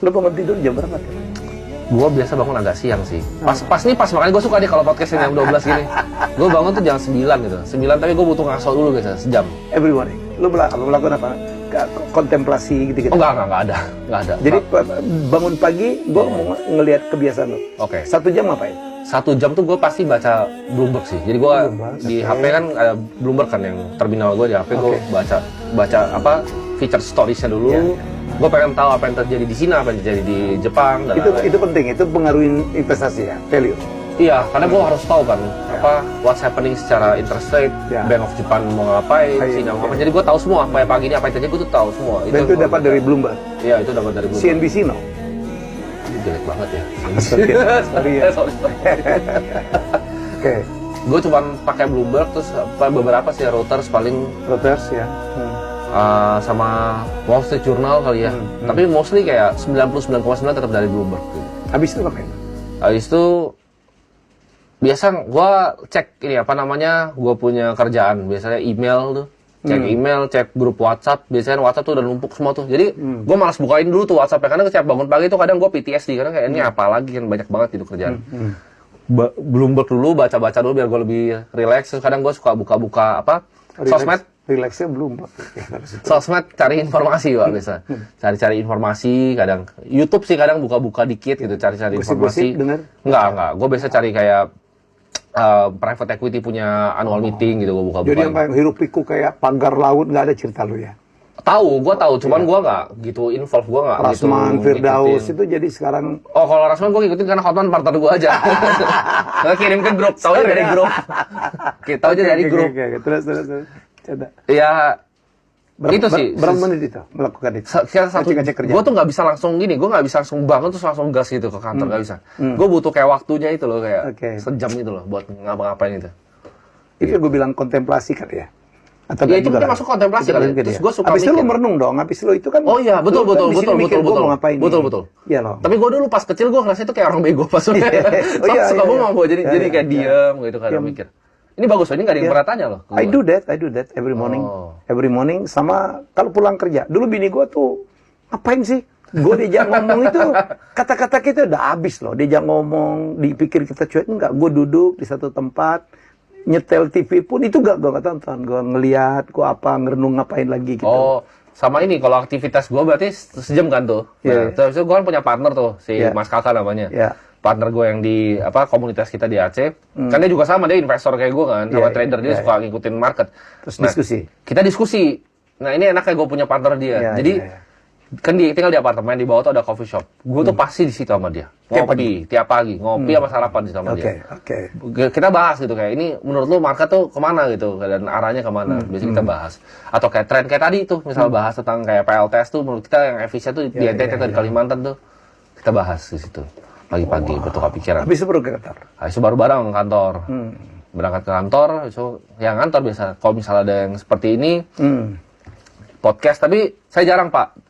Lo bangun tidur jam berapa? Gue biasa bangun agak siang sih. Pas makanya gue suka nih kalau podcast jam 12 gini. Gue bangun tuh jam 9 gitu. 9 tapi gue butuh ngaso dulu biasa sejam. Every morning. Lo melakukan apa? Kontemplasi gitu-gitu? Oh enggak ada. Jadi bangun pagi, gue mau ngelihat kebiasaan lo. Oke. 1 jam ngapain? 1 jam tuh gue pasti baca Bloomberg sih. Jadi gue di HP kan ada Bloomberg kan yang terminal gue di HP. Gue baca apa feature storiesnya dulu. Yeah. Gue pengen tahu apa yang terjadi di Cina, apa yang terjadi di Jepang. Dan itu penting, itu pengaruhin investasi ya, value. Iya, karena gue harus tahu kan apa what's happening secara interest rate, Bank of Japan mau ngapain, Cina mau ngapain. Jadi gue tahu semua apa yang pagi ini apa yang terjadi, gue tuh tahu semua. Dan itu dapat dari Bloomberg. Iya, itu dapat dari Bloomberg. CNBC no? Jelek banget ya. Sorry ya. Oke. Gue cuma pakai Bloomberg terus beberapa sih Reuters paling. Reuters ya. Sama Wall Street Journal kali ya. Tapi mostly kayak 99,9 tetap dari Bloomberg. Habis itu ngapain? Habis itu biasa gue cek ini apa namanya, gue punya kerjaan biasanya email tuh. Cek email, cek grup WhatsApp. Biasanya WhatsApp tuh udah numpuk semua tuh. Jadi gue malas bukain dulu tuh WhatsApp karena setiap bangun pagi tuh kadang gue PTSD karena kayak ini apa lagi kan banyak banget itu kerjaan. Bloomberg dulu, baca-baca dulu biar gue lebih relax. Terus kadang gue suka buka-buka apa sosmed. Relaxnya Bloomberg. Sosmed cari informasi Pak biasa. Cari-cari informasi, kadang YouTube sih kadang buka-buka dikit gitu cari-cari informasi. Enggak. Gue biasa cari kayak private equity punya annual meeting gitu gue buka-buka. Jadi yang hiruk pikuk kayak pagar laut nggak ada cerita lu ya? Gue tahu, cuman gue nggak gitu involve, gue nggak gitu. Rasman, Firdaus itu jadi sekarang. Oh kalau Rasman gue ngikutin karena Hotman partner gue aja. Gue kirim ke grup, tahu dari grup. Kita aja dari grup. Terus. Ya. Itu sih. Berapa menit itu melakukan itu? Ngecek kerja. Gue tuh nggak bisa langsung gini, gue nggak bisa langsung bangun terus langsung gas gitu ke kantor, nggak bisa. Gue butuh kayak waktunya itu loh, kayak sejam itu loh buat ngapa-ngapain itu. Itu yang gue bilang kontemplasi kan ya? Atau ya itu mungkin masuk kontemplasi kan. Terus gue suka mikir. Habis itu lo merenung dong, habis lo itu kan. Oh iya, betul. Betul. Iya loh. Tapi gue dulu pas kecil gue ngerasa itu kayak orang bego pas suka bengong gue, jadi kayak diem gitu kadang mikir. Ini bagus loh, ini nggak ada yang pernah tanya loh. I do that every morning. Every morning sama kalau pulang kerja. Dulu bini gue tuh ngapain sih? Gue diajak ngomong itu kata-kata kita udah habis loh. Diajak ngomong, dipikir kita cuek enggak. Gue duduk di satu tempat, nyetel TV pun itu gue tonton. Gue ngelihat, gue ngerenung ngapain lagi gitu. Oh, sama ini kalau aktivitas gue berarti sejam kan tuh. Nah, terus gue kan punya partner tuh, si Mas Kakak namanya. Partner gue yang di komunitas kita di Aceh, kan dia juga sama, dia investor kayak gue kan, sama trader, dia suka ngikutin market. Terus diskusi. Kita diskusi. Nah ini enaknya gue punya partner dia. Jadi kan dia tinggal di apartemen, di bawah tuh ada coffee shop. Gue tuh pasti di situ sama dia. Ngopi tiap pagi, ngopi sama sarapan di situ sama dia. Kita bahas gitu kayak ini menurut lu market tuh kemana gitu dan arahnya kemana. Biasanya kita bahas. Atau kayak tren kayak tadi tuh, misal bahas tentang kayak PLTS tuh menurut kita yang efisien tuh di NTT atau di Kalimantan tuh. Kita bahas di situ. Pagi-pagi bertukar pikiran. Habis itu baru ke kantor. Habis itu baru bareng kantor. Berangkat ke kantor, so yang kantor biasa. Kalau misalnya ada yang seperti ini, podcast. Tapi saya jarang Pak